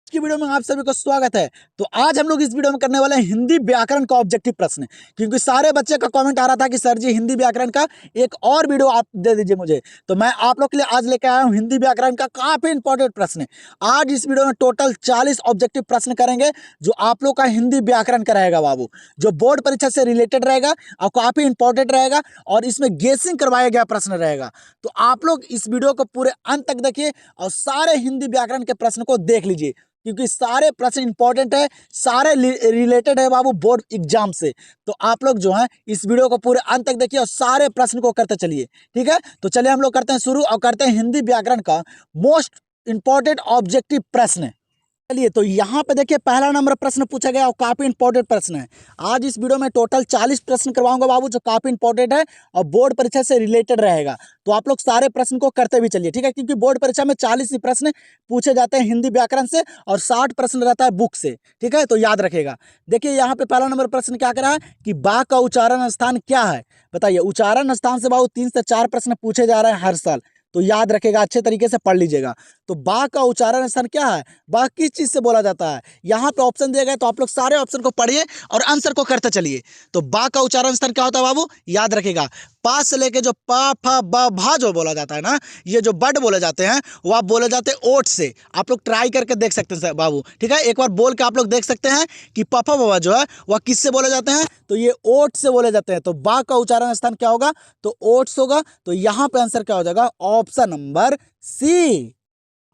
की वीडियो में आप सभी को स्वागत है। तो आज हम लोग इस वीडियो में करने वाले हैं हिंदी व्याकरण का ऑब्जेक्टिव प्रश्न, क्योंकि सारे बच्चे का कमेंट आ रहा था कि सर जी हिंदी व्याकरण का एक और वीडियो आप दे दीजिए मुझे। तो मैं आप लोग के लिए आज लेकर आया हूं हिंदी व्याकरण का काफी इंपॉर्टेंट प्रश्न। आज इस वीडियो में टोटल 40 ऑब्जेक्टिव प्रश्न करेंगे जो आप लोग का हिंदी व्याकरण का रहेगा बाबू, जो बोर्ड परीक्षा से रिलेटेड रहेगा और काफी इंपॉर्टेंट रहेगा और इसमें गेसिंग करवाया गया प्रश्न रहेगा। तो आप लोग इस वीडियो को पूरे अंत तक देखिए और सारे हिंदी व्याकरण के प्रश्न को देख लीजिए, क्योंकि सारे प्रश्न इंपॉर्टेंट है, सारे रिलेटेड है बाबू बोर्ड एग्जाम से। तो आप लोग जो है इस वीडियो को पूरे अंत तक देखिए और सारे प्रश्न को करते चलिए। ठीक है, तो चलिए हम लोग करते हैं शुरू और करते हैं हिंदी व्याकरण का मोस्ट इंपॉर्टेंट ऑब्जेक्टिव प्रश्न। चलिए तो यहाँ पे देखिए पहला नंबर प्रश्न पूछा गया और काफी इंपॉर्टेंट प्रश्न है। आज इस वीडियो में टोटल 40 प्रश्न करवाऊंगा बाबू, जो काफी इंपॉर्टेंट है और बोर्ड परीक्षा से रिलेटेड रहेगा। तो आप लोग सारे प्रश्न को करते भी चलिए, ठीक है, क्योंकि बोर्ड परीक्षा में 40 ही प्रश्न पूछे जाते हैं हिंदी व्याकरण से और 60 प्रश्न रहता है बुक से। ठीक है, तो याद रखेगा। देखिए यहाँ पे पहला नंबर प्रश्न क्या करा है कि बा का उच्चारण स्थान क्या है। बताइए, उच्चारण स्थान से बाबू 3 से 4 प्रश्न पूछे जा रहे हैं हर साल, तो याद रखेगा, अच्छे तरीके से पढ़ लीजिएगा। तो बा का उच्चारण स्थान क्या है, बा किस चीज से बोला जाता है। यहाँ पे ऑप्शन दिया गया, तो आप लोग सारे ऑप्शन को पढ़िए और आंसर को करते चलिए। तो बा का उच्चारण स्थान क्या होता है बाबू, याद रखेगा, पा से लेके जो पा फा बा भा जो बोला जाता है ना, ये जो बड बोले जाते हैं वो आप बोले जाते हैं ओट से। आप लोग ट्राई करके देख सकते हैं बाबू, ठीक है, एक बार बोल के आप लोग देख सकते हैं कि पफा बाबा जो है वह किससे बोले जाते हैं, तो ये ओट से बोले जाते हैं। तो बा का उच्चारण स्थान क्या होगा, तो ओट्स होगा। तो यहाँ पे आंसर क्या हो जाएगा, ऑप्शन नंबर सी।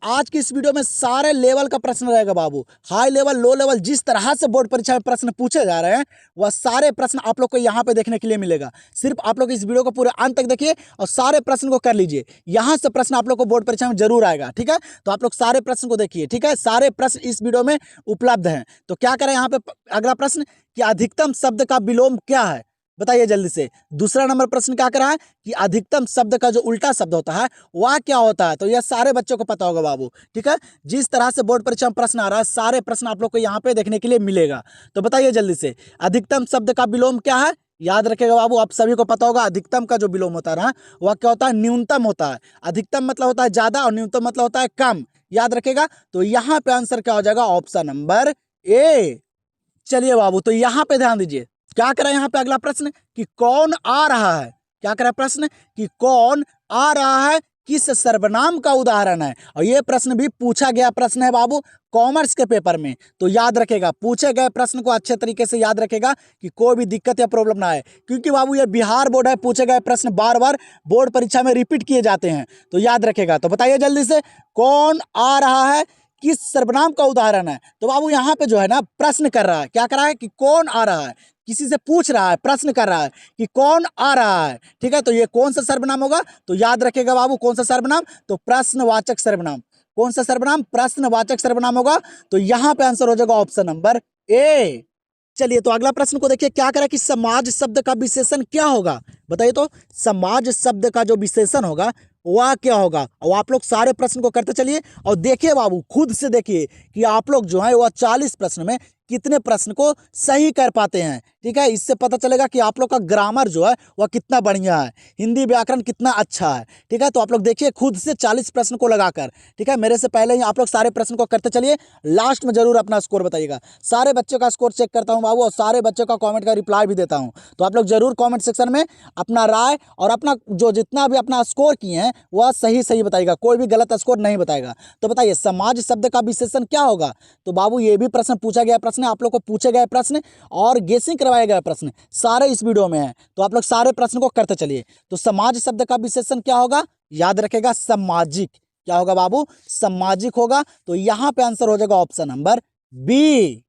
आज की इस वीडियो में सारे लेवल का प्रश्न रहेगा बाबू, हाई लेवल लो लेवल, जिस तरह से बोर्ड परीक्षा में प्रश्न पूछे जा रहे हैं वह सारे प्रश्न आप लोग को यहाँ पे देखने के लिए मिलेगा। सिर्फ आप लोग इस वीडियो को पूरे अंत तक देखिए और सारे प्रश्न को कर लीजिए। यहाँ से प्रश्न आप लोग को बोर्ड परीक्षा में जरूर आएगा। ठीक है, तो आप लोग सारे प्रश्न को देखिए। ठीक है, सारे प्रश्न इस वीडियो में उपलब्ध हैं। तो क्या करें यहाँ पे अगला प्रश्न कि अधिकतम शब्द का विलोम क्या है, बताइए जल्दी से। दूसरा नंबर प्रश्न क्या करा है कि अधिकतम शब्द का जो उल्टा शब्द होता है वह क्या होता है। तो यह सारे बच्चों को पता होगा बाबू। ठीक है, जिस तरह से बोर्ड परीक्षा में प्रश्न आ रहा है सारे प्रश्न आप लोग को यहाँ पे देखने के लिए मिलेगा। तो बताइए जल्दी से, अधिकतम शब्द का विलोम क्या है, याद रखेगा बाबू, आप सभी को पता होगा। अधिकतम का जो विलोम होता है ना वह क्या होता है, न्यूनतम होता है। अधिकतम मतलब होता है ज्यादा और न्यूनतम मतलब होता है कम, याद रखेगा। तो यहाँ पे आंसर क्या हो जाएगा, ऑप्शन नंबर ए। चलिए बाबू, तो यहाँ पे ध्यान दीजिए, क्या करा यहाँ पे अगला प्रश्न कि कौन आ रहा है। क्या करा प्रश्न कि कौन आ रहा है किस सर्वनाम का उदाहरण है। और ये प्रश्न भी पूछा गया प्रश्न है बाबू कॉमर्स के पेपर में। तो याद रखेगा, पूछे गए प्रश्न को अच्छे तरीके से याद रखेगा कि कोई भी दिक्कत या प्रॉब्लम ना आए, क्योंकि बाबू ये बिहार बोर्ड है, पूछे गए प्रश्न बार बार बोर्ड परीक्षा में रिपीट किए जाते हैं। तो याद रखेगा। तो बताइए जल्दी से, कौन आ रहा है किस सर्वनाम का उदाहरण है। तो बाबू यहाँ पे जो है ना प्रश्न कर रहा है, क्या कर रहा है कि कौन आ रहा है, किसी से पूछ रहा है, प्रश्न कर रहा है कि कौन आ रहा है। ठीक है, तो ये कौन सा सर्वनाम होगा, तो याद रखेगा बाबू कौन सा सर्वनाम, तो प्रश्नवाचक सर्वनाम। कौन सा सर्वनाम, प्रश्नवाचक सर्वनाम होगा। तो यहाँ पे आंसर हो जाएगा ऑप्शन नंबर ए। चलिए तो अगला प्रश्न को देखिए, क्या करा कि समाज शब्द का विशेषण क्या होगा। बताइए तो समाज शब्द का जो विशेषण होगा वह क्या होगा। और आप लोग सारे प्रश्न को करते चलिए और देखिए बाबू, खुद से देखिए कि आप लोग जो है वह 40 प्रश्न में कितने प्रश्न को सही कर पाते हैं। ठीक है, इससे पता चलेगा कि आप लोग का ग्रामर जो है वह कितना बढ़िया है, हिंदी व्याकरण कितना अच्छा है। ठीक है, तो आप लोग देखिए खुद से 40 प्रश्न को लगाकर। ठीक है, मेरे से पहले ही आप लोग सारे प्रश्न को करते चलिए, लास्ट में जरूर अपना स्कोर बताइएगा। सारे बच्चों का स्कोर चेक करता हूँ बाबू और सारे बच्चों का कॉमेंट का रिप्लाई भी देता हूँ। तो आप लोग जरूर कॉमेंट सेक्शन में अपना राय और अपना जो जितना भी अपना स्कोर किए हैं वह सही सही बताइएगा, कोई भी गलत स्कोर नहीं बताएगा। तो बताइए समाज शब्द का विशेषण क्या होगा। तो बाबू ये भी प्रश्न पूछा गया प्रश्न, आप लोग को पूछे गए प्रश्न और गेसिंग करवाए गए प्रश्न सारे इस वीडियो में है। तो आप लोग सारे प्रश्न को करते चलिए। तो समाज शब्द का विशेषण क्या होगा, याद रखेगा सामाजिक। क्या होगा बाबू, सामाजिक होगा। तो यहाँ पे आंसर हो जाएगा ऑप्शन नंबर बी।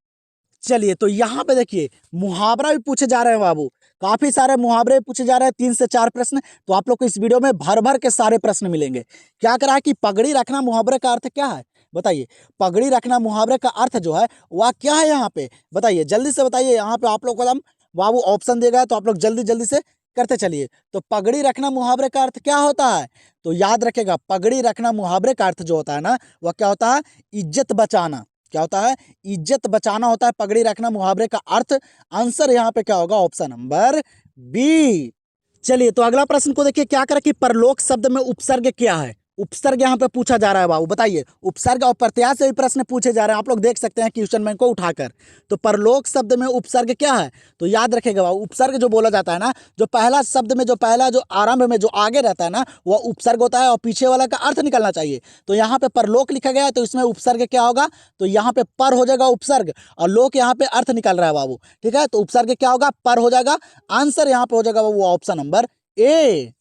चलिए तो यहाँ पे देखिए मुहावरा भी पूछे जा रहे हैं बाबू, काफी सारे मुहावरे पूछे जा रहे हैं, 3 से 4 प्रश्न। तो आप लोग को इस वीडियो में भर भर के सारे प्रश्न मिलेंगे। क्या करा है कि पगड़ी रखना मुहावरे का अर्थ क्या है। बताइए, पगड़ी रखना मुहावरे का अर्थ जो है वह क्या है यहाँ पे, बताइए जल्दी से बताइए। यहाँ पे आप लोग को हम बाबू ऑप्शन देगा, तो आप लोग जल्दी जल्दी से करते चलिए। तो पगड़ी रखना मुहावरे का अर्थ क्या होता है, तो याद रखेगा पगड़ी रखना मुहावरे का अर्थ जो होता है ना वह क्या होता है, इज्जत बचाना। क्या होता है, इज्जत बचाना होता है पगड़ी रखना मुहावरे का अर्थ। आंसर यहाँ पे क्या होगा, ऑप्शन नंबर बी। चलिए तो अगला प्रश्न को देखिए, क्या करें कि परलोक शब्द में उपसर्ग क्या है। उपसर्ग यहाँ पे पूछा जा रहा है बाबू, बताइए। उपसर्ग और प्रत्यय से भी प्रश्न पूछे जा रहे हैं, आप लोग देख सकते हैं क्वेश्चन बैंक को उठाकर। तो परलोक शब्द में उपसर्ग क्या है, तो याद रखेगा बाबू, उपसर्ग जो बोला जाता है ना, जो पहला शब्द में जो पहला जो आरंभ में जो आगे रहता है ना, वह उपसर्ग होता है और पीछे वाला का अर्थ निकलना चाहिए। तो यहाँ पे परलोक लिखा गया है, तो इसमें उपसर्ग क्या होगा, तो यहाँ पे पर हो जाएगा उपसर्ग, और लोक यहाँ पे अर्थ निकल रहा है बाबू, ठीक है। तो उपसर्ग क्या होगा, पर हो जाएगा। आंसर यहाँ पे हो जाएगा बाबू ऑप्शन नंबर ए।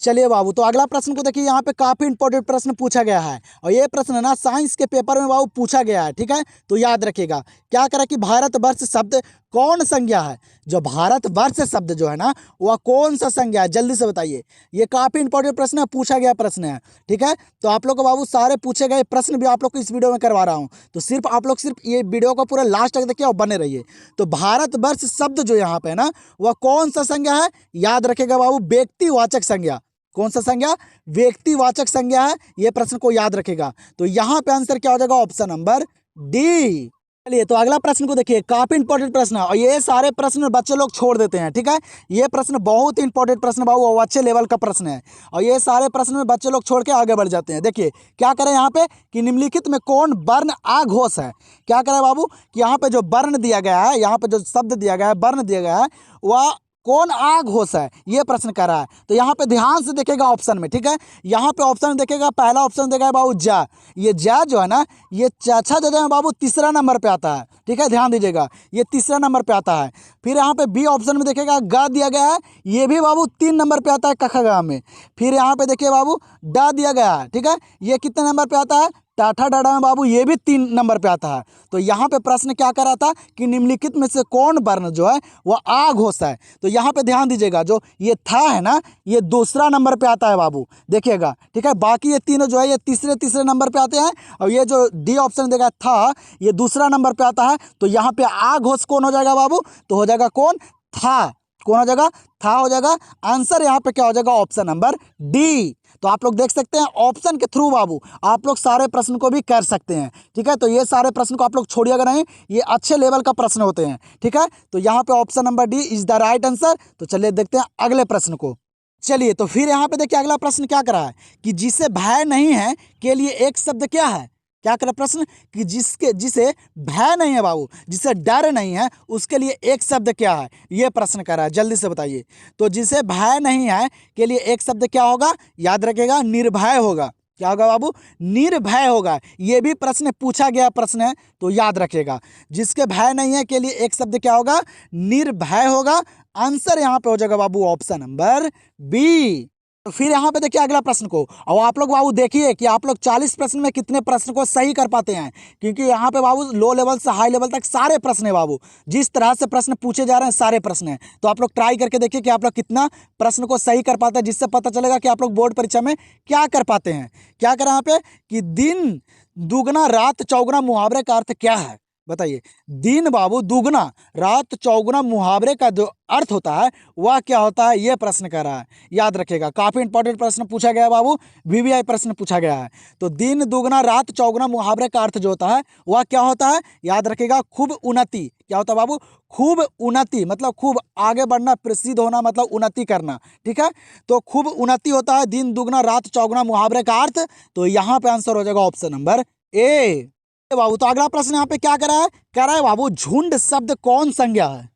चलिए बाबू, तो अगला प्रश्न को देखिए, यहाँ पे काफी इंपॉर्टेंट प्रश्न पूछा गया है, और ये प्रश्न ना साइंस के पेपर में बाबू पूछा गया है, ठीक है। तो याद रखिएगा, क्या करा कि भारतवर्ष शब्द कौन संज्ञा है, जो भारतवर्ष शब्द जो है ना, वह कौन सा संज्ञा है, जल्दी से बताइए। ये काफी इंपॉर्टेंट प्रश्न है, पूछा गया प्रश्न है, ठीक है। तो आप लोग को बाबू सारे पूछे गए प्रश्न भी आप लोग को इस वीडियो में करवा रहा हूँ, तो सिर्फ आप लोग सिर्फ ये वीडियो को पूरा लास्ट तक देखिए और बने रहिए। तो भारतवर्ष शब्द जो यहाँ पे है ना, वह कौन सा संज्ञा है, याद रखेगा बाबू, व्यक्तिवाचक संज्ञा। कौन सा संज्ञा, व्यक्तिवाचक संज्ञा है, ये प्रश्न को याद रखेगा। तो यहां पे आंसर क्या हो जाएगा, ऑप्शन नंबर डी। चलिए, तो अगला प्रश्न को देखिए, काफी इंपॉर्टेंट प्रश्न है, और ये सारे प्रश्न बच्चे लोग छोड़ देते हैं, ठीक है। ये प्रश्न बहुत ही इंपॉर्टेंट प्रश्न बाबू, और अच्छे लेवल का प्रश्न है, और ये सारे प्रश्न में बच्चे लोग छोड़ के आगे बढ़ जाते हैं। देखिए क्या करें यहाँ पे कि निम्नलिखित में कौन वर्ण आघोष है, क्या करें बाबू कि यहाँ पे जो वर्ण दिया गया है, यहाँ पे जो शब्द दिया गया है, वर्ण दिया गया है, वह कौन आघोष है, ये प्रश्न कर रहा है। तो यहाँ पे ध्यान से देखेगा ऑप्शन में, ठीक है। यहाँ पे ऑप्शन देखेगा, पहला ऑप्शन देगा बाबू जा, ये जा जो है ना, ये चाचा जो है बाबू तीसरा नंबर पे आता है, ठीक है, ध्यान दीजिएगा, ये तीसरा नंबर पे आता है। फिर यहाँ पे बी ऑप्शन में देखेगा गा दिया गया है, ये भी बाबू 3 नंबर पे आता है कखगा में। फिर यहाँ पे देखिए बाबू डा दिया गया है, ठीक है, ये कितने नंबर पे आता है, टाठा डाडा में बाबू ये भी 3 नंबर पे आता है। तो यहाँ पे प्रश्न क्या कर रहा था कि निम्नलिखित में से कौन वर्ण जो है वह आघोष है। तो यहाँ पे ध्यान दीजिएगा, जो ये था है ना, ये दूसरा नंबर पे आता है बाबू, देखिएगा, ठीक है। बाकी ये तीनों जो है ये तीसरे नंबर पे आते हैं, और ये जो डी ऑप्शन देगा था, ये दूसरा नंबर पे आता है। तो यहाँ पे आघोष कौन हो जाएगा बाबू, तो हो जाएगा कौन, था। कौन हो जाएगा, था हो जाएगा। आंसर यहाँ पे क्या हो जाएगा, ऑप्शन नंबर डी। तो आप लोग देख सकते हैं ऑप्शन के थ्रू बाबू आप लोग सारे प्रश्न को भी कर सकते हैं, ठीक है। तो ये सारे प्रश्न को आप लोग छोड़िएगा नहीं, ये अच्छे लेवल का प्रश्न होते हैं, ठीक है। तो यहाँ पे option number D is the right answer. तो चलिए देखते हैं अगले प्रश्न को। चलिए, तो फिर यहाँ पे देखिए अगला प्रश्न क्या करा है कि जिसे भय नहीं है के लिए एक शब्द क्या है, क्या करा प्रश्न कि जिसे भय नहीं है बाबू, जिसे डर नहीं है, उसके लिए एक शब्द क्या है, ये प्रश्न करा है, जल्दी से बताइए। तो जिसे भय नहीं है के लिए एक शब्द क्या होगा, याद रखेगा निर्भय होगा। क्या होगा बाबू, निर्भय होगा। ये भी प्रश्न पूछा गया प्रश्न है, तो याद रखेगा, जिसके भय नहीं है के लिए एक शब्द क्या होगा, निर्भय होगा। आंसर यहाँ पे हो जाएगा बाबू ऑप्शन नंबर बी। तो फिर यहाँ पे देखिए अगला प्रश्न को, और आप लोग बाबू देखिए कि आप लोग 40 प्रश्न में कितने प्रश्न को सही कर पाते हैं, क्योंकि यहाँ पे बाबू लो लेवल से हाई लेवल तक सारे प्रश्न है बाबू, जिस तरह से प्रश्न पूछे जा रहे हैं सारे प्रश्न हैं। तो आप लोग ट्राई करके देखिए कि आप लोग कितना प्रश्न को सही कर पाते हैं, जिससे पता चलेगा कि आप लोग बोर्ड परीक्षा में क्या कर पाते हैं। क्या करें यहाँ पे कि दिन दुगना रात चौगुना मुहावरे का अर्थ क्या है, बताइए। दिन बाबू दुगना रात चौगुना मुहावरे का जो अर्थ होता है वह क्या होता है, यह प्रश्न कर रहा है, याद रखेगा। काफी इंपॉर्टेंट प्रश्न पूछा गया है बाबू, वीवीआई प्रश्न पूछा गया है। तो दिन दुगना रात चौगुना मुहावरे का अर्थ जो होता है वह क्या होता है, याद रखेगा, खूब उन्नति। क्या होता है बाबू, खूब उन्नति, मतलब खूब आगे बढ़ना, प्रसिद्ध होना, मतलब उन्नति करना, ठीक है। तो खूब उन्नति होता है दिन दुगना रात चौगुना मुहावरे का अर्थ। तो यहाँ पे आंसर हो जाएगा ऑप्शन नंबर ए बाबू। तो अगला प्रश्न यहाँ पे क्या कह रहा है बाबू, झुंड शब्द कौन संज्ञा है,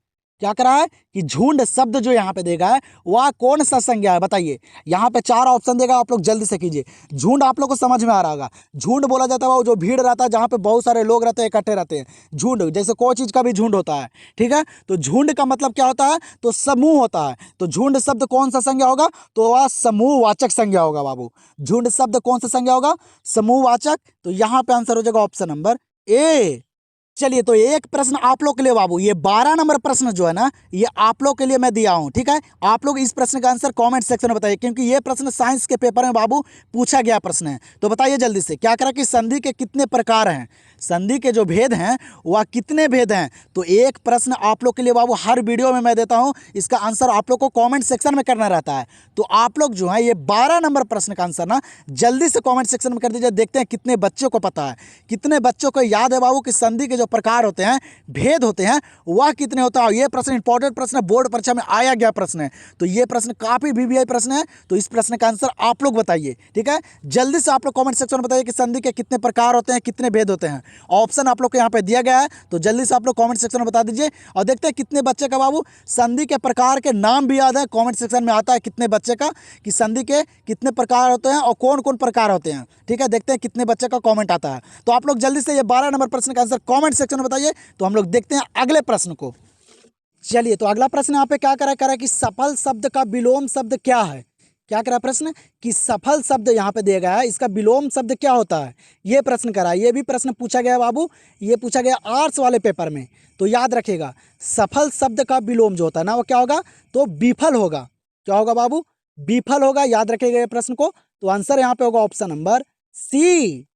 क्या करा है कि झुंड शब्द जो यहाँ पे देगा है वह कौन सा संज्ञा है, बताइए। यहाँ पे 4 ऑप्शन देगा, आप लोग जल्दी से कीजिए। झुंड आप लोग को समझ में आ रहा होगा, झुंड बोला जाता है वो जो भीड़ रहता है, जहाँ पे बहुत सारे लोग रहते हैं, इकट्ठे रहते हैं, झुंड। जैसे कोई चीज़ का भी झुंड होता है, ठीक है। तो झुंड का मतलब क्या होता है, तो समूह होता है। तो झुंड शब्द कौन सा संज्ञा होगा, तो वह समूहवाचक संज्ञा होगा बाबू। झुंड शब्द कौन सा संज्ञा होगा, समूहवाचक। तो यहाँ पे आंसर हो जाएगा ऑप्शन नंबर ए। चलिए, तो एक प्रश्न आप लोग के लिए बाबू, ये 12 नंबर प्रश्न जो है ना, ये आप लोग के लिए मैं दिया हूं, ठीक है। आप लोग इस प्रश्न का आंसर कमेंट सेक्शन में बताइए, क्योंकि ये प्रश्न साइंस के पेपर में बाबू पूछा गया प्रश्न है। तो बताइए जल्दी से, क्या करा कि संधि के कितने प्रकार हैं, संधि के जो भेद हैं वह कितने भेद हैं। तो एक प्रश्न आप लोग के लिए बाबू हर वीडियो में मैं देता हूं, इसका आंसर आप लोग को कमेंट सेक्शन में करना रहता है। तो आप लोग जो है ये 12 नंबर प्रश्न का आंसर ना जल्दी से कमेंट सेक्शन में कर दीजिए। देखते हैं कितने बच्चों को पता है, कितने बच्चों को याद है बाबू कि संधि के जो प्रकार होते हैं, भेद होते हैं, वह कितने होता है। ये प्रश्न इंपॉर्टेंट प्रश्न है, बोर्ड परीक्षा में आया गया प्रश्न है। तो ये प्रश्न काफी वीवीआई प्रश्न है। तो इस प्रश्न का आंसर आप लोग बताइए, ठीक है। जल्दी से आप लोग कमेंट सेक्शन में बताइए कि संधि के कितने प्रकार होते हैं, कितने भेद होते हैं। ऑप्शन आप लोग को यहाँ पे दिया गया है, तो जल्दी से आप लोग कमेंट सेक्शन में बता दीजिए। और देखते हैं कितने बच्चे का बाबू संधि के प्रकार के नाम भी याद है। कमेंट सेक्शन में आता है कितने बच्चे का कि संधि के कितने प्रकार होते हैं और कौन कौन प्रकार होते हैं, ठीक है। देखते हैं कितने बच्चे का कमेंट आता है। तो आप लोग जल्दी से ये 12 नंबर प्रश्न का आंसर कमेंट सेक्शन में बताइए। तो हम लोग देखते हैं अगले प्रश्न को। चलिए, तो अगला प्रश्न यहाँ पे क्या करा कि सफल शब्द का विलोम शब्द क्या है। क्या करा प्रश्न कि सफल शब्द यहाँ पे दिया गया है, इसका विलोम शब्द क्या होता है, ये प्रश्न करा। ये भी प्रश्न पूछा गया बाबू, ये पूछा गया आर्ट्स वाले पेपर में। तो याद रखिएगा, सफल शब्द का विलोम जो होता है ना, वो क्या होगा, तो विफल होगा। क्या होगा बाबू, विफल होगा। याद रखिएगा ये प्रश्न को। तो आंसर यहाँ पे होगा ऑप्शन नंबर सी।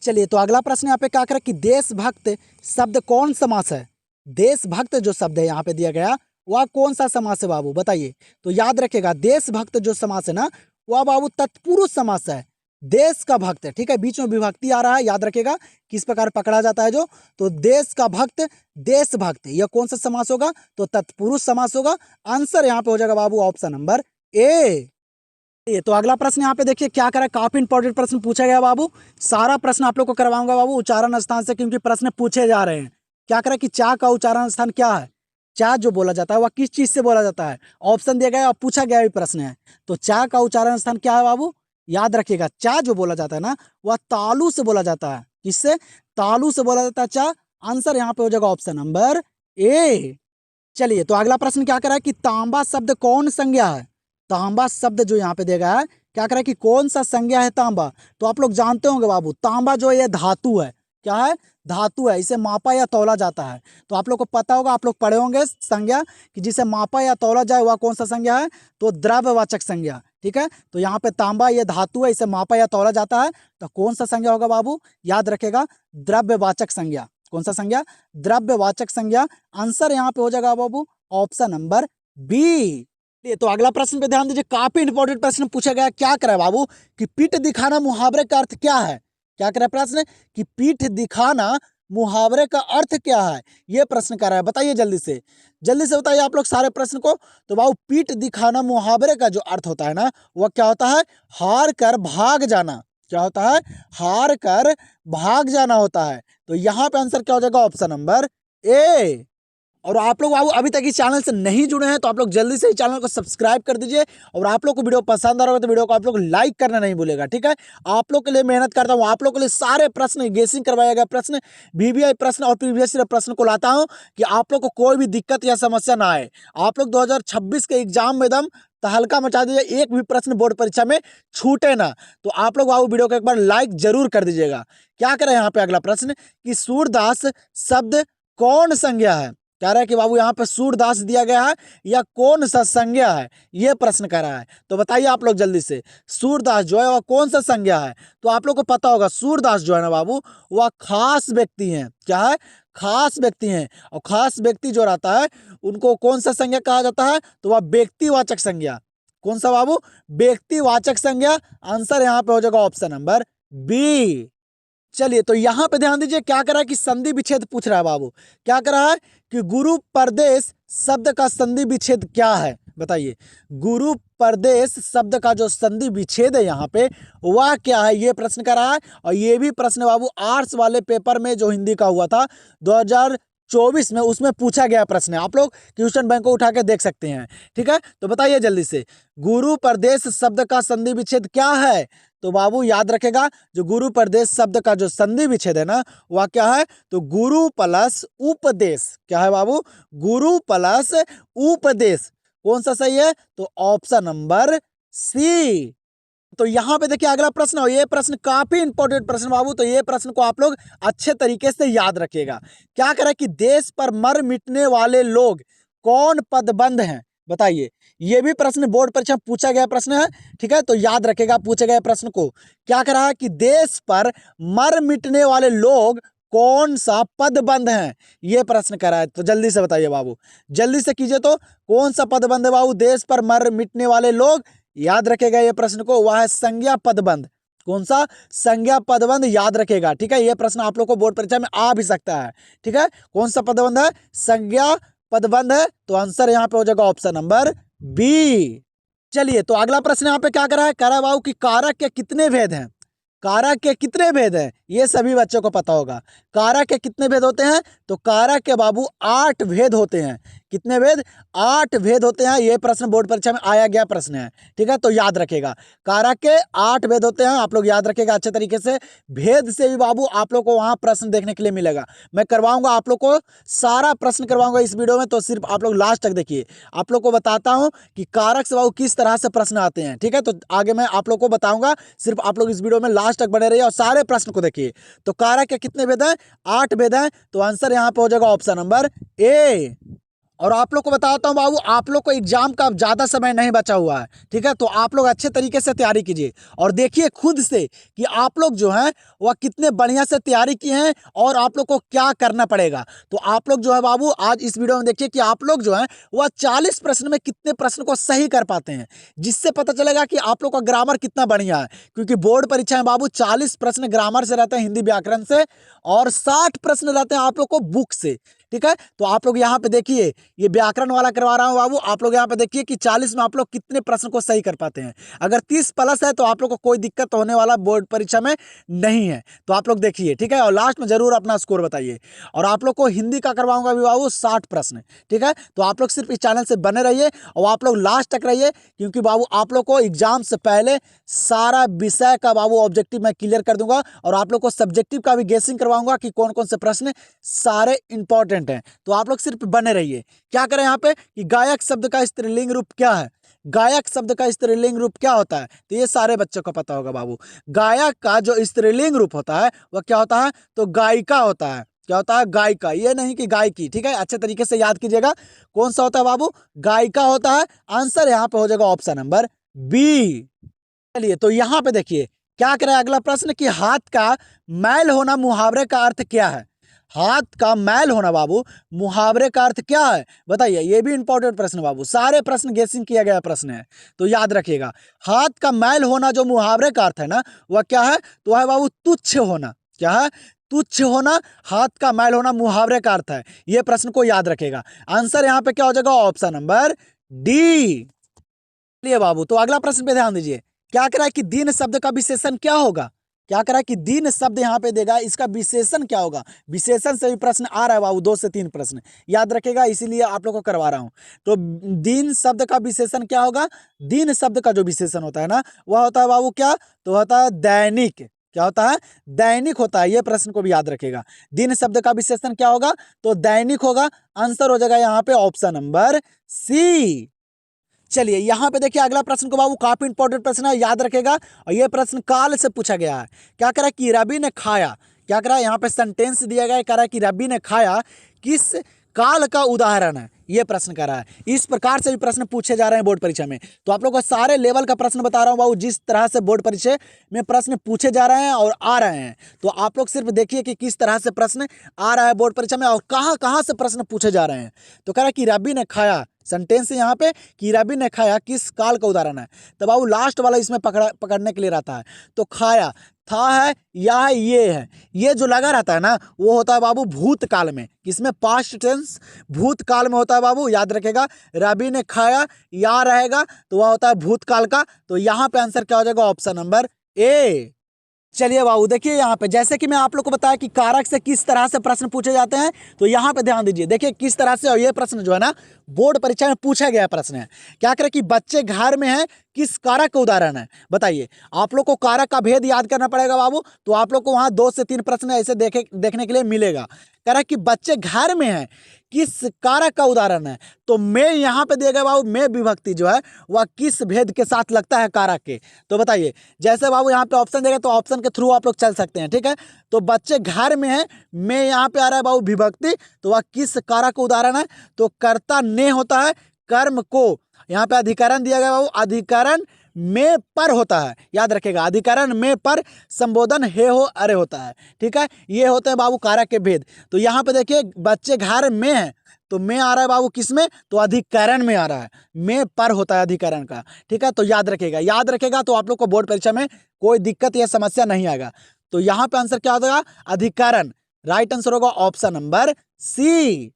चलिए, तो अगला प्रश्न यहाँ पे क्या करा कि देशभक्त शब्द कौन समास है। देशभक्त जो शब्द है यहाँ पे दिया गया, वह कौन सा समास है बाबू, बताइए। तो याद रखिएगा, देशभक्त जो समास है ना, वह बाबू तत्पुरुष समास है। देश का भक्त है, ठीक है, बीच में विभक्ति आ रहा है। याद रखिएगा किस प्रकार पकड़ा जाता है जो, तो देश का भक्त, देशभक्त, यह कौन सा समास होगा, तो तत्पुरुष समास होगा। आंसर यहाँ पे हो जाएगा बाबू ऑप्शन नंबर ए। ये तो अगला प्रश्न यहाँ पे देखिए क्या करा, काफी इंपॉर्टेंट प्रश्न पूछा गया बाबू। सारा प्रश्न आप लोग को करवाऊंगा बाबू उच्चारण स्थान से, क्योंकि प्रश्न पूछे जा रहे हैं। क्या करा कि चा का उच्चारण स्थान क्या है। चा जो बोला जाता है वह किस चीज से बोला जाता है। ऑप्शन दिया गया है और पूछा गया भी प्रश्न है। तो चा का उच्चारण स्थान क्या है बाबू, याद रखिएगा, चा जो बोला जाता है ना, वह तालु से बोला जाता है। किससे, तालु से बोला जाता है चा। आंसर यहाँ पे हो जाएगा ऑप्शन नंबर ए। चलिए, तो अगला प्रश्न क्या करा है कि तांबा शब्द कौन संज्ञा है। तांबा शब्द जो यहाँ पे देगा है, क्या करा कि कौन सा संज्ञा है तांबा। तो आप लोग जानते होंगे बाबू, तांबा जो है ये धातु है। क्या है, धातु है। इसे मापा या तौला जाता है। तो आप लोग को पता होगा, आप लोग पढ़े होंगे संज्ञा कि जिसे मापा या तौला जाए वह कौन सा संज्ञा है, तो द्रव्यवाचक संज्ञा, ठीक है। तो यहाँ पे तांबा ये धातु है, इसे मापा या तौला जाता है। तो कौन सा संज्ञा होगा बाबू, याद रखेगा, द्रव्यवाचक संज्ञा। कौन सा संज्ञा, द्रव्यवाचक संज्ञा। आंसर यहाँ पे हो जाएगा बाबू ऑप्शन नंबर बी। तो अगला प्रश्न पे ध्यान दीजिए, काफी इंपॉर्टेंट प्रश्न पूछा गया। क्या करे बाबू कि पीठ दिखाना मुहावरे का अर्थ क्या है। क्या करे प्रश्न कि पीठ दिखाना मुहावरे का अर्थ क्या है, ये प्रश्न कर रहा है। बताइए जल्दी से बताइए आप लोग सारे प्रश्न को। तो बाबू पीठ दिखाना मुहावरे का जो अर्थ होता है ना, वह क्या होता है, हार कर भाग जाना। क्या होता है, हार कर भाग जाना होता है। तो यहाँ पे आंसर क्या हो जाएगा ऑप्शन नंबर ए। और आप लोग बाबू अभी तक इस चैनल से नहीं जुड़े हैं तो आप लोग जल्दी से इस चैनल को सब्सक्राइब कर दीजिए। और आप लोग को वीडियो पसंद आ रहा होगा तो वीडियो को आप लोग लाइक करना नहीं भूलेगा, ठीक है। आप लोग के लिए मेहनत करता हूँ, आप लोग के लिए सारे प्रश्न, गेसिंग करवाया गया प्रश्न, वीवीआई प्रश्न और प्रीवियस प्रश्न को लाता हूँ कि आप लोग को कोई भी दिक्कत या समस्या ना आए। आप लोग 2026 के एग्जाम में एकदम तहलका मचा दीजिए, एक भी प्रश्न बोर्ड परीक्षा में छूटे ना। तो आप लोग बाबू वीडियो को एक बार लाइक जरूर कर दीजिएगा। क्या करें यहाँ पे अगला प्रश्न कि सूरदास शब्द कौन संज्ञा है। कह रहा है कि बाबू यहाँ पे सूरदास दिया गया है या कौन सा संज्ञा है, ये प्रश्न कर रहा है। तो बताइए आप लोग जल्दी से, सूरदास जो है वह कौन सा संज्ञा है। तो आप लोग को पता होगा सूरदास जो है ना बाबू, वह खास व्यक्ति हैं। क्या है, खास व्यक्ति हैं। और खास व्यक्ति जो रहता है उनको कौन सा संज्ञा कहा जाता है, तो वह व्यक्तिवाचक संज्ञा। कौन सा बाबू, व्यक्तिवाचक संज्ञा। आंसर यहाँ पे हो जाएगा ऑप्शन नंबर बी। चलिए, तो यहां पे ध्यान दीजिए क्या कर रहा है कि संधि विच्छेद पूछ रहा है बाबू। क्या कर रहा है कि गुरु परदेश शब्द का संधि विच्छेद क्या है, बताइए। गुरु परदेश शब्द का जो संधि विच्छेद है यहाँ पे वह क्या है, ये प्रश्न कर रहा है। और ये भी प्रश्न बाबू आर्ट्स वाले पेपर में जो हिंदी का हुआ था 2024 में, उसमें पूछा गया प्रश्न है। आप लोग क्वेश्चन बैंक को उठा के देख सकते हैं, ठीक है। तो बताइए जल्दी से, गुरु परदेश शब्द का संधि विच्छेद क्या है। तो बाबू याद रखेगा, जो गुरु परदेश शब्द का जो संधि विच्छेद है ना, वह क्या है, तो गुरु प्लस उपदेश। क्या है बाबू, गुरु प्लस उपदेश। कौन सा सही है, तो ऑप्शन नंबर सी। तो यहाँ पे देखिए अगला प्रश्न, और ये प्रश्न काफी इंपॉर्टेंट प्रश्न बाबू। तो ये प्रश्न को आप लोग अच्छे तरीके से याद रखिएगा। क्या करे कि देश पर मर मिटने वाले लोग कौन पदबंध हैं, बताइए। ये भी प्रश्न बोर्ड परीक्षा पूछा गया प्रश्न है, ठीक है। तो याद रखेगा पूछे गए प्रश्न को। क्या कर रहा है कि देश पर मर मिटने वाले लोग कौन सा पदबंध हैं, ये प्रश्न कर रहा है। तो जल्दी से बताइए बाबू, जल्दी से कीजिए। तो कौन सा पदबंध है बाबू, देश पर मर मिटने वाले लोग। याद रखेगा ये प्रश्न को, वह है संज्ञा पदबंध। कौन सा? संज्ञा पदबंध याद रखेगा। ठीक है, ये प्रश्न आप लोग को बोर्ड परीक्षा में आ भी सकता है। ठीक है, कौन सा पदबंध है? संज्ञा पदबंध है। तो आंसर यहाँ पे हो जाएगा ऑप्शन नंबर बी। चलिए, तो अगला प्रश्न यहाँ पे क्या करा है? करा बाबू कि कारक के कितने भेद हैं? कारक के कितने भेद हैं? ये सभी बच्चों को पता होगा। कारक के कितने भेद होते हैं? तो कारक के बाबू 8 भेद होते हैं। कितने भेद? 8 भेद होते हैं। ये प्रश्न बोर्ड परीक्षा में आया गया प्रश्न है। ठीक है, तो याद रखेगा, कारक के 8 भेद होते हैं। आप लोग याद रखेगा अच्छे तरीके से। भेद से भी बाबू आप लोग को वहां प्रश्न देखने के लिए मिलेगा। मैं करवाऊंगा आप लोग को, सारा प्रश्न करवाऊंगा इस वीडियो में, तो सिर्फ आप लोग लास्ट तक देखिए। आप लोग को बताता हूं कि कारक से बाबू किस तरह से प्रश्न आते हैं। ठीक है, तो आगे मैं आप लोग को बताऊंगा, सिर्फ आप लोग इस वीडियो में लास्ट तक बने रहिए और सारे प्रश्न को देखिए। तो कारक के कितने भेद हैं? 8 भेद हैं। तो आंसर यहाँ पे हो जाएगा ऑप्शन नंबर ए। और आप लोग को बताता हूं बाबू, आप लोग को एग्जाम का ज़्यादा समय नहीं बचा हुआ है। ठीक है, तो आप लोग अच्छे तरीके से तैयारी कीजिए और देखिए खुद से कि आप लोग जो हैं वह कितने बढ़िया से तैयारी किए हैं और आप लोग को क्या करना पड़ेगा। तो आप लोग जो है बाबू आज इस वीडियो में देखिए कि आप लोग जो है वह 40 प्रश्न में कितने प्रश्न को सही कर पाते हैं, जिससे पता चलेगा कि आप लोग का ग्रामर कितना बढ़िया है। क्योंकि बोर्ड परीक्षा में बाबू 40 प्रश्न ग्रामर से रहते हैं, हिंदी व्याकरण से, और 60 प्रश्न रहते हैं आप लोग को बुक से। ठीक है, तो आप लोग यहाँ पे देखिए, ये व्याकरण वाला करवा रहा हूँ बाबू। आप लोग यहाँ पे देखिए कि 40 में आप लोग कितने प्रश्न को सही कर पाते हैं। अगर 30 प्लस है तो आप लोग को कोई दिक्कत होने वाला बोर्ड परीक्षा में नहीं है। तो आप लोग देखिए, ठीक है, और लास्ट में जरूर अपना स्कोर बताइए। और आप लोग को हिंदी का करवाऊंगा भी बाबू 60 प्रश्न। ठीक है, तो आप लोग सिर्फ इस चैनल से बने रहिए और आप लोग लास्ट तक रहिए, क्योंकि बाबू आप लोग को एग्जाम से पहले सारा विषय का बाबू ऑब्जेक्टिव मैं क्लियर कर दूंगा और आप लोग को सब्जेक्टिव का भी गेसिंग करवाऊंगा कि कौन कौन से प्रश्न सारे इंपॉर्टेंट हैं। तो आप लोग सिर्फ बने रहिए। क्या करें यहाँ पे कि गायक शब्द का स्त्रीलिंग रूप क्या है? गायक शब्द का स्त्रीलिंग रूप क्या होता है? तो ये सारे बच्चों को पता होगा बाबू। गायक का जो स्त्रीलिंग रूप होता है वह क्या होता है? तो गायिका होता है। क्या होता है? गायिका, ये नहीं कि गायकी। ठीक है, अच्छे तरीके से याद कीजिएगा। कौन सा होता है बाबू? गायिका होता है। आंसर यहाँ पे हो जाएगा ऑप्शन नंबर बी। चलिए, तो यहाँ पे देखिए क्या करें अगला प्रश्न कि हाथ का मैल होना मुहावरे का अर्थ क्या है? हाथ का मैल होना बाबू मुहावरे का अर्थ क्या है? बताइए, ये भी इंपॉर्टेंट प्रश्न बाबू, सारे प्रश्न गेसिंग किया गया प्रश्न है। तो याद रखिएगा, हाथ का मैल होना जो मुहावरे का अर्थ है ना, वह क्या है? तो है बाबू तुच्छ होना। क्या है? तुच्छ होना। हाथ का मैल होना मुहावरे का अर्थ है। यह प्रश्न को याद रखेगा। आंसर यहाँ पे क्या हो जाएगा? Option number D. चलिए बाबू, तो अगला प्रश्न पे ध्यान दीजिए। क्या करा है कि दीन शब्द का विशेषण क्या होगा? क्या करा है कि दीन शब्द यहाँ पे देगा, इसका विशेषण क्या होगा? विशेषण से भी प्रश्न आ रहा है बाबू, 2 से 3 प्रश्न याद रखेगा, इसीलिए आप लोग को करवा रहा हूँ। तो दीन शब्द का विशेषण क्या होगा? दीन शब्द का जो विशेषण होता है ना, वह होता है बाबू क्या? तो होता है दैनिक। क्या होता है? दैनिक होता है। ये प्रश्न को भी याद रखेगा। दीन शब्द का विशेषण क्या होगा? तो दैनिक होगा। आंसर हो जाएगा यहाँ पे ऑप्शन नंबर सी। चलिए, यहाँ पे देखिए अगला प्रश्न को बाबू काफी इंपॉर्टेंट प्रश्न है, याद रखेगा। और ये प्रश्न काल से पूछा गया है। क्या करा कि रवि ने खाया? क्या करा? यहाँ पे सेंटेंस दिया गया है, करा कि रवि ने खाया किस काल का उदाहरण है? ये प्रश्न करा है। इस प्रकार से भी प्रश्न पूछे जा रहे हैं बोर्ड परीक्षा में। तो आप लोग को सारे लेवल का प्रश्न बता रहा हूँ बाबू, जिस तरह से बोर्ड परीक्षा में प्रश्न पूछे जा रहे हैं और आ रहे हैं। तो आप लोग सिर्फ देखिए कि किस तरह से प्रश्न आ रहा है बोर्ड परीक्षा में और कहाँ कहाँ से प्रश्न पूछे जा रहे हैं। तो कह रहा कि रवि ने खाया, सेंटेंस यहाँ पे कि रवि ने खाया किस काल का उदाहरण है? तो बाबू लास्ट वाला इसमें पकड़ने के लिए रहता है। तो खाया था है या है ये है, ये जो लगा रहता है ना, वो होता है बाबू भूतकाल में। किसमें? पास्ट टेंस, भूतकाल में होता है बाबू, याद रखेगा। रवि ने खाया या रहेगा तो वह होता है भूतकाल का। तो यहाँ पे आंसर क्या हो जाएगा? Option number A. चलिए बाबू, देखिए यहाँ पे जैसे कि मैं आप लोग को बताया कि कारक से किस तरह से प्रश्न पूछे जाते हैं, तो यहाँ पे ध्यान दीजिए। देखिए किस तरह से, और ये प्रश्न जो है ना बोर्ड परीक्षा में पूछा गया प्रश्न है। क्या करें कि बच्चे घर में हैं किस कारक का उदाहरण है? बताइए। आप लोग को कारक का भेद याद करना पड़ेगा बाबू। तो आप लोग को वहां 2 से 3 प्रश्न ऐसे देखने के लिए मिलेगा। कह रहा है कि बच्चे घर में हैं किस कारक का उदाहरण है? तो मैं यहाँ पे दिया गया बाबू, मैं विभक्ति जो है वह किस भेद के साथ लगता है कारक के? तो बताइए। जैसे बाबू यहाँ पे ऑप्शन देगा तो ऑप्शन के थ्रू आप लोग चल सकते हैं। ठीक है, तो बच्चे घर में हैं, मैं यहाँ पे आ रहा है बाबू विभक्ति, तो वह किस कारक का उदाहरण है? तो कर्ता ने होता है कर्म को। यहाँ पे अधिकरण दिया गया बाबू, अधिकरण में पर होता है, याद रखेगा। अधिकरण में पर संबोधन हे हो अरे होता है। ठीक है, ये होते हैं बाबू कारक के भेद। तो यहाँ पे देखिए बच्चे घर में हैं, तो में आ रहा है बाबू किसमें, तो अधिकरण में आ रहा है, में पर होता है अधिकरण का, ठीक है। तो याद रखेगा तो आप लोग को बोर्ड परीक्षा में कोई दिक्कत या समस्या नहीं आएगा। तो यहाँ पे आंसर क्या होगा, अधिकरण। राइट आंसर होगा ऑप्शन नंबर सी।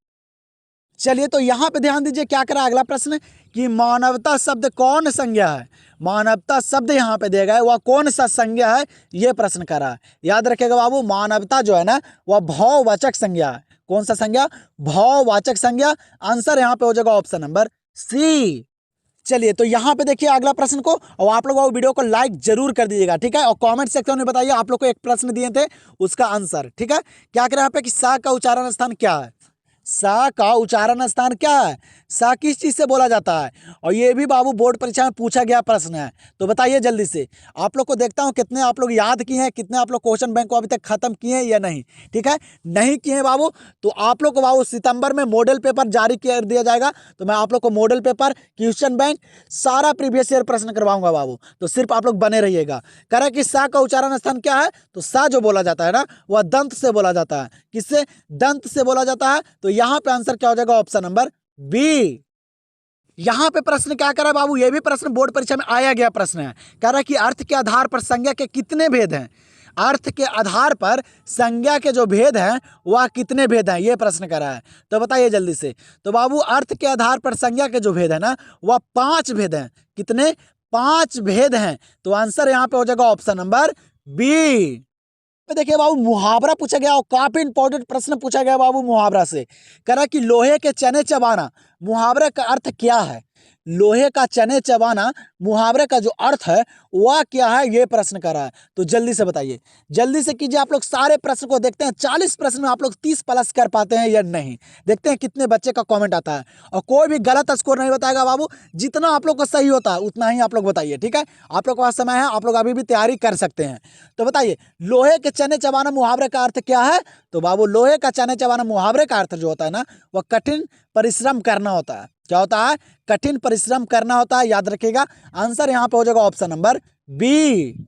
चलिए तो यहाँ पे ध्यान दीजिए क्या करा अगला प्रश्न कि मानवता शब्द कौन संज्ञा है। मानवता शब्द यहाँ पे दिया गया है वह कौन सा संज्ञा है, ये प्रश्न करा है। याद रखिएगा बाबू, मानवता जो है ना वह भाववाचक संज्ञा है। कौन सा संज्ञा, भाववाचक संज्ञा। आंसर यहाँ पे हो जाएगा ऑप्शन नंबर सी। चलिए तो यहाँ पे देखिए अगला प्रश्न को, और आप लोग वो वीडियो को लाइक जरूर कर दीजिएगा, ठीक है। और कमेंट सेक्शन में बताइए, आप लोग को एक प्रश्न दिए थे उसका आंसर, ठीक है। क्या कह रहा है यहाँ पे कि सा का उच्चारण स्थान क्या है। सा का उच्चारण स्थान क्या है, सा किस चीज से बोला जाता है। और ये भी बाबू बोर्ड परीक्षा में पूछा गया प्रश्न है। तो बताइए जल्दी से, आप लोग को देखता हूं कितने आप लोग याद किए हैं, कितने आप लोग क्वेश्चन बैंक को अभी तक खत्म किए हैं या नहीं, ठीक है। नहीं किए हैं बाबू, तो आप लोग को बाबू सितंबर में मॉडल पेपर जारी कर दिया जाएगा। तो मैं आप लोग को मॉडल पेपर, क्वेश्चन बैंक, सारा प्रीवियस ईयर प्रश्न करवाऊंगा बाबू। तो सिर्फ आप लोग बने रहिएगा। कह रहा है कि सा का उच्चारण स्थान क्या है, तो सा जो बोला जाता है ना वह दंत से बोला जाता है। किससे, दंत से बोला जाता है। तो यहाँ पे आंसर क्या हो जाएगा, ऑप्शन नंबर बी। यहां पे प्रश्न क्या कर रहा है बाबू, ये भी प्रश्न बोर्ड परीक्षा में आया गया प्रश्न है। कह रहा है कि अर्थ के आधार पर संज्ञा के कितने भेद हैं। अर्थ के आधार पर संज्ञा के जो भेद हैं वह कितने भेद हैं, ये प्रश्न कर रहा है। तो बताइए जल्दी से। तो बाबू अर्थ के आधार पर संज्ञा के जो भेद है ना वह 5 भेद हैं। कितने, 5 भेद हैं। तो आंसर यहां पे हो जाएगा ऑप्शन नंबर बी। देखिए बाबू मुहावरा पूछा गया और काफी इंपॉर्टेंट प्रश्न पूछा गया बाबू मुहावरा से। कह रहा कि लोहे के चने चबाना, मुहावरे का अर्थ क्या है। लोहे का चने चबाना मुहावरे का जो अर्थ है वह क्या है, ये प्रश्न कर रहा है। तो जल्दी से बताइए, जल्दी से कीजिए। आप लोग सारे प्रश्न को देखते हैं, 40 प्रश्न में आप लोग 30 प्लस कर पाते हैं या नहीं, देखते हैं कितने बच्चे का कमेंट आता है। और कोई भी गलत स्कोर नहीं बताएगा बाबू, जितना आप लोग को सही होता है उतना ही आप लोग बताइए, ठीक है। आप लोग के पास समय है, आप लोग अभी भी तैयारी कर सकते हैं। तो बताइए लोहे के चने चबाना मुहावरे का अर्थ क्या है। तो बाबू लोहे का चने चबाना मुहावरे का अर्थ जो होता है ना वह कठिन परिश्रम करना होता है। क्या होता है, कठिन परिश्रम करना होता है। याद रखिएगा आंसर यहाँ पे हो जाएगा ऑप्शन नंबर बी।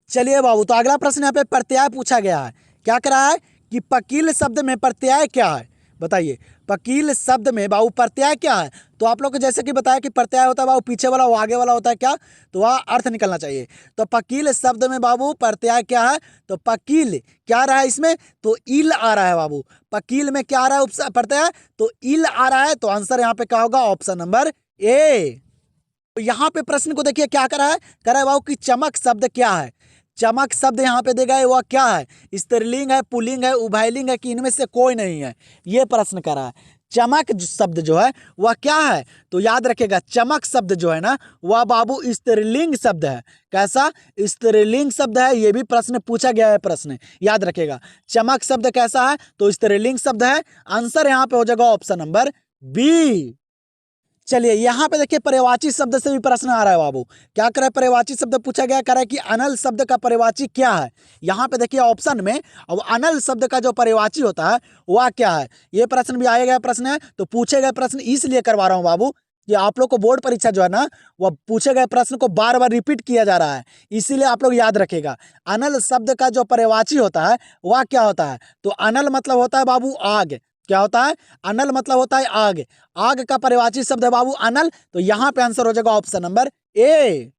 चलिए बाबू तो अगला प्रश्न यहाँ पे प्रत्यय पूछा गया है। क्या कह रहा है कि पकील शब्द में प्रत्यय क्या है। बताइए पकील शब्द में बाबू प्रत्यय क्या है। तो आप लोग को जैसे कि बताया कि प्रत्यय होता है बाबू पीछे वाला, वो आगे वाला होता है क्या, तो वह अर्थ निकलना चाहिए। तो पकील शब्द में बाबू प्रत्यय क्या है, तो पकील क्या आ रहा है इसमें, तो इल आ रहा है बाबू। पकील में क्या आ रहा है प्रत्यय, तो इल आ रहा है। तो आंसर यहाँ पे क्या होगा, ऑप्शन नंबर ए। तो यहाँ पे प्रश्न को देखिए क्या कर रहा है बाबू कि चमक शब्द क्या है। चमक शब्द यहाँ पे देगा वह क्या है, स्त्रीलिंग है, पुल्लिंग है, उभयलिंग है, कि इनमें से कोई नहीं है, ये प्रश्न कर रहा है। चमक शब्द जो है वह क्या है, तो याद रखिएगा चमक शब्द जो है ना वह बाबू स्त्रीलिंग शब्द है। कैसा, स्त्रीलिंग शब्द है। ये भी प्रश्न पूछा गया है, प्रश्न याद रखिएगा। चमक शब्द कैसा है, तो स्त्रीलिंग शब्द है। आंसर यहाँ पे हो जाएगा ऑप्शन नंबर बी। चलिए यहाँ पे देखिए पर्यायवाची शब्द से भी प्रश्न आ रहा है बाबू। क्या कर रहा है, पर्यायवाची शब्द पूछा गया, कह रहा है कि अनल शब्द का पर्यायवाची क्या है। यहाँ पे देखिए ऑप्शन में, अब अनल शब्द का जो पर्यायवाची होता है वह क्या है, ये प्रश्न भी आया गया प्रश्न है। तो पूछे गए प्रश्न इसलिए करवा रहा हूँ बाबू कि आप लोग को बोर्ड परीक्षा जो है ना वह पूछे गए प्रश्न को बार बार रिपीट किया जा रहा है, इसीलिए आप लोग याद रखेगा। अनल शब्द का जो पर्यायवाची होता है वह क्या होता है, तो अनल मतलब होता है बाबू आग। क्या होता है, अनल मतलब होता है आग। आग का पर्यायवाची शब्द है बाबू अनल। तो यहाँ पे आंसर हो जाएगा ऑप्शन नंबर ए।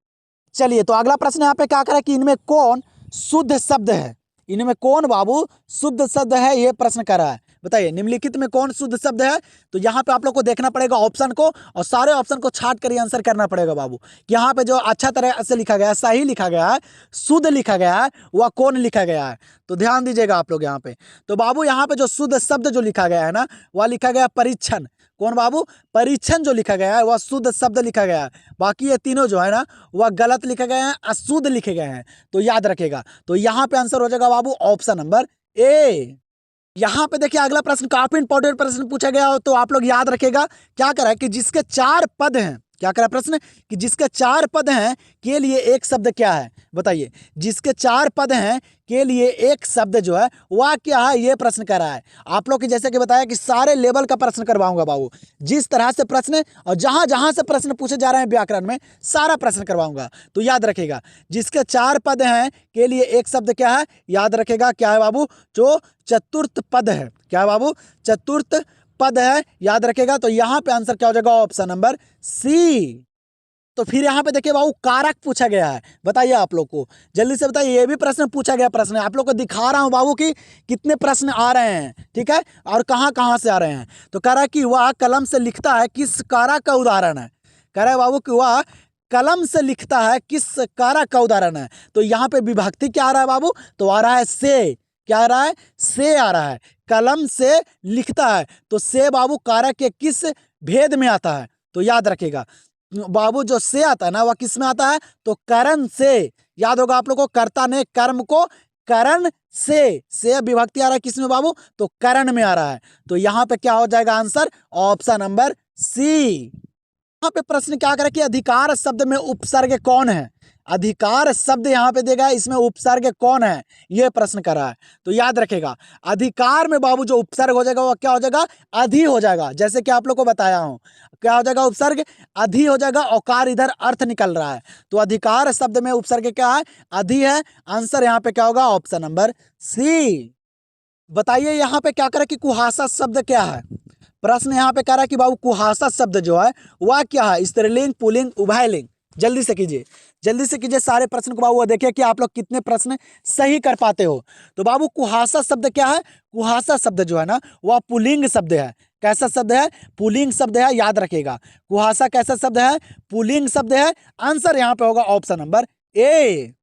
चलिए तो अगला प्रश्न यहाँ पे क्या करें कि इनमें कौन शुद्ध शब्द है। इनमें कौन बाबू शुद्ध शब्द है, ये प्रश्न कर रहा है। बताइए निम्नलिखित में कौन शुद्ध शब्द है। तो यहाँ पे आप लोग को देखना पड़ेगा ऑप्शन को, और सारे ऑप्शन को छाट कर आंसर करना पड़ेगा बाबू। यहाँ पे जो अच्छा तरह से लिखा गया है, सही लिखा गया है, शुद्ध लिखा गया है, वह कौन लिखा गया है। तो ध्यान दीजिएगा आप लोग यहाँ पे। तो बाबू यहाँ पे जो शुद्ध शब्द जो लिखा गया है ना वह लिखा गया परीक्षण। कौन बाबू, परीक्षण जो लिखा गया है वह शुद्ध शब्द लिखा गया है। बाकी ये तीनों जो है ना वह गलत लिखे गए हैं, अशुद्ध लिखे गए हैं। तो याद रखेगा। तो यहाँ पे आंसर हो जाएगा बाबू ऑप्शन नंबर ए। यहाँ पे देखिए अगला प्रश्न काफी इंपॉर्टेंट प्रश्न पूछा गया हो, तो आप लोग याद रखेगा। क्या करा है कि जिसके 4 पद हैं, क्या करा प्रश्न कि जिसके 4 पद हैं के लिए एक शब्द क्या है। बताइए जिसके 4 पद हैं के लिए एक शब्द जो है वह क्या है, ये प्रश्न कर रहा है। आप लोग की जैसे कि बताया कि सारे लेवल का प्रश्न करवाऊंगा बाबू, जिस तरह से प्रश्न और जहां जहां से प्रश्न पूछे जा रहे हैं व्याकरण में सारा प्रश्न करवाऊंगा। तो याद रखेगा जिसके 4 पद हैं के लिए एक शब्द क्या है, याद रखेगा क्या है बाबू, जो चतुर्थ पद है। क्या है बाबू, चतुर्थ पद है, याद रखेगा। तो यहाँ पे आंसर क्या हो जाएगा, ऑप्शन नंबर सी। तो फिर यहाँ पे देखिए बाबू कारक पूछा गया है, बताइए आप लोग को, जल्दी से बताइए। ये भी प्रश्न पूछा गया प्रश्न है, आप लोग को दिखा रहा हूँ बाबू कि कितने प्रश्न आ रहे हैं, ठीक है, और कहाँ कहाँ से आ रहे हैं। तो कह रहा है कि वह कलम से लिखता है, किस कारक का उदाहरण है। कह रहा है बाबू कि वह कलम से लिखता है, किस कारक का उदाहरण है। तो यहाँ पे विभक्ति क्या आ रहा है बाबू, तो आ रहा है से। क्या आ रहा है, से आ रहा है। कलम से लिखता है, तो से बाबू कारक के किस भेद में आता है, तो याद रखेगा बाबू, जो से आता है ना वह किस में आता है, तो करण से। याद होगा आप लोग को, कर्ता ने कर्म को करण से विभक्ति आ रहा है किस में बाबू, तो करण में आ रहा है। तो यहाँ पे क्या हो जाएगा आंसर, ऑप्शन नंबर सी। यहाँ पे प्रश्न क्या करे कि अधिकार शब्द में उपसर्ग कौन है। अधिकार शब्द यहाँ पे देगा, इसमें उपसर्ग कौन है, ये प्रश्न कर रहा है। तो याद रखेगा अधिकार में बाबू जो उपसर्ग हो जाएगा वह क्या हो जाएगा, अधि हो जाएगा। जैसे कि आप लोग को बताया हूं, क्या हो जाएगा, उपसर्ग अधि हो जाएगा। औकार इधर अर्थ निकल रहा है, तो अधिकार शब्द में उपसर्ग क्या है, अधि है। आंसर यहाँ पे क्या होगा, ऑप्शन नंबर सी। बताइए यहाँ पे क्या करे कि कुहासा शब्द क्या है। प्रश्न यहाँ पे कह रहा है कि बाबू कुहासा शब्द जो है वह क्या है, स्त्रीलिंग, पुल्लिंग, उभयलिंग। जल्दी से कीजिए, जल्दी से कीजिए सारे प्रश्न को बाबू, वो देखिए कि आप लोग कितने प्रश्न सही कर पाते हो। तो बाबू कुहासा शब्द क्या है, कुहासा शब्द जो है ना वह पुल्लिंग शब्द है। कैसा शब्द है, पुल्लिंग शब्द है, याद रखिएगा। कुहासा कैसा शब्द है, पुल्लिंग शब्द है। आंसर यहाँ पे होगा ऑप्शन नंबर ए।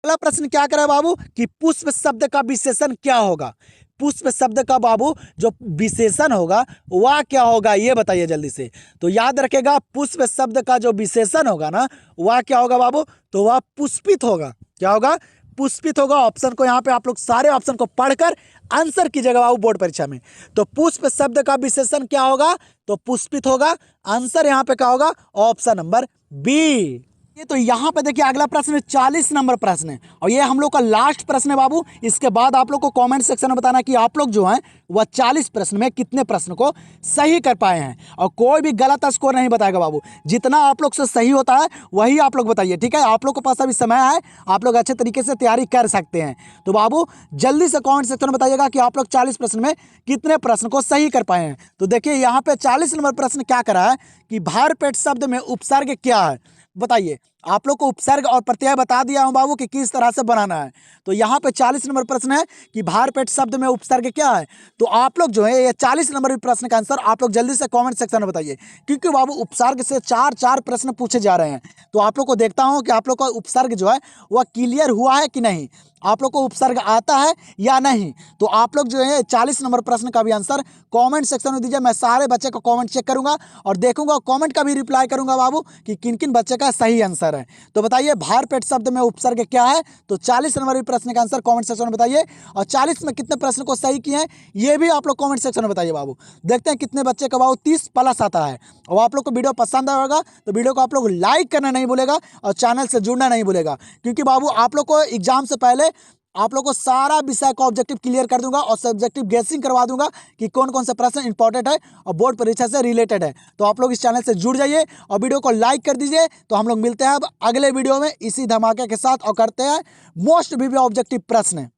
अगला प्रश्न क्या करे बाबू कि पुष्प शब्द का विशेषण क्या होगा। पुष्प शब्द का बाबू जो विशेषण होगा वह क्या होगा, ये बताइए जल्दी से। तो याद रखेगा पुष्प शब्द का जो विशेषण होगा ना वह क्या होगा बाबू, तो वह पुष्पित होगा। क्या होगा, पुष्पित होगा। ऑप्शन को यहाँ पे आप लोग सारे ऑप्शन को पढ़कर आंसर कीजिएगा बाबू बोर्ड परीक्षा में। तो पुष्प शब्द का विशेषण क्या होगा, तो पुष्पित होगा। आंसर यहाँ पे क्या होगा, ऑप्शन नंबर बी। ये तो यहाँ पे देखिए अगला प्रश्न 40 नंबर प्रश्न है, और ये हम लोग का लास्ट प्रश्न है बाबू। इसके बाद आप लोग को कमेंट सेक्शन में बताना कि आप लोग जो हैं वह 40 प्रश्न में कितने प्रश्न को सही कर पाए हैं, और कोई भी गलत स्कोर नहीं बताएगा बाबू। जितना आप लोग से सही होता है वही आप लोग बताइए, ठीक है। आप लोग के पास अभी समय है, आप लोग अच्छे तरीके से तैयारी कर सकते हैं। तो बाबू जल्दी से कॉमेंट सेक्शन में बताइएगा कि आप लोग 40 प्रश्न में कितने प्रश्न को सही कर पाए हैं। तो देखिए यहाँ पे 40 नंबर प्रश्न क्या करा है कि भारपेट शब्द में उपसर्ग क्या है, बताइए। आप लोग को उपसर्ग और प्रत्यय बता दिया हूं बाबू कि किस तरह से बनाना है। तो यहाँ पे 40 नंबर प्रश्न है कि भारपेट शब्द में उपसर्ग क्या है। तो आप लोग जो है ये 40 नंबर प्रश्न का आंसर आप लोग जल्दी से कमेंट सेक्शन में बताइए, क्योंकि बाबू उपसर्ग से 4 प्रश्न पूछे जा रहे हैं। तो आप लोग को देखता हूँ कि आप लोग का उपसर्ग जो है वह क्लियर हुआ है कि नहीं, आप लोग को उपसर्ग आता है या नहीं। तो आप लोग जो है 40 नंबर प्रश्न का भी आंसर कमेंट सेक्शन में दीजिए। मैं सारे बच्चे का कमेंट चेक करूंगा और देखूंगा, कमेंट का भी रिप्लाई करूंगा बाबू कि किन किन बच्चे का सही आंसर है। तो बताइए भारपेट शब्द में उपसर्ग क्या है। तो 40 नंबर प्रश्न का आंसर कमेंट सेक्शन में बताइए, और 40 में कितने प्रश्न को सही किए हैं ये भी आप लोग कमेंट सेक्शन में बताइए बाबू। देखते हैं कितने बच्चे का बाबू 30 प्लस आता है। और आप लोग को वीडियो पसंद आया होगा तो वीडियो को आप लोग लाइक करना नहीं भूलेगा और चैनल से जुड़ना नहीं भूलेगा, क्योंकि बाबू आप लोग को एग्जाम से पहले आप लोग को सारा विषय का ऑब्जेक्टिव क्लियर कर दूंगा और सब्जेक्टिव गेसिंग करवा दूंगा कि कौन कौन सा प्रश्न इंपॉर्टेंट है और बोर्ड परीक्षा से रिलेटेड है। तो आप लोग इस चैनल से जुड़ जाइए और वीडियो को लाइक कर दीजिए। तो हम लोग मिलते हैं अब अगले वीडियो में इसी धमाके के साथ और करते हैं मोस्ट वीवी ऑब्जेक्टिव प्रश्न।